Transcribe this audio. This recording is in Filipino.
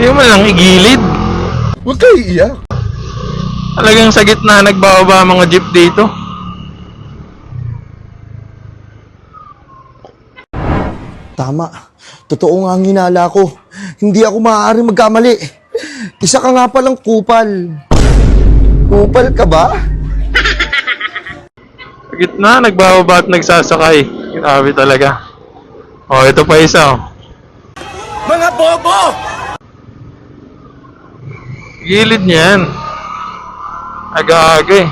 Hindi mo lang igilid. Huwag kayo iiyak. Talagang sa gitna nagbababa ang mga jeep dito. Tama. Totoo nga ang hinala ko. Hindi ako maaaring magkamali. Isa ka nga palang kupal. Kupal ka ba? Sa gitna nagbababa at nagsasakay. Grabe talaga. Oh, ito pa isa oh. Mga bobo! Gilid niyan. Aga-aga eh.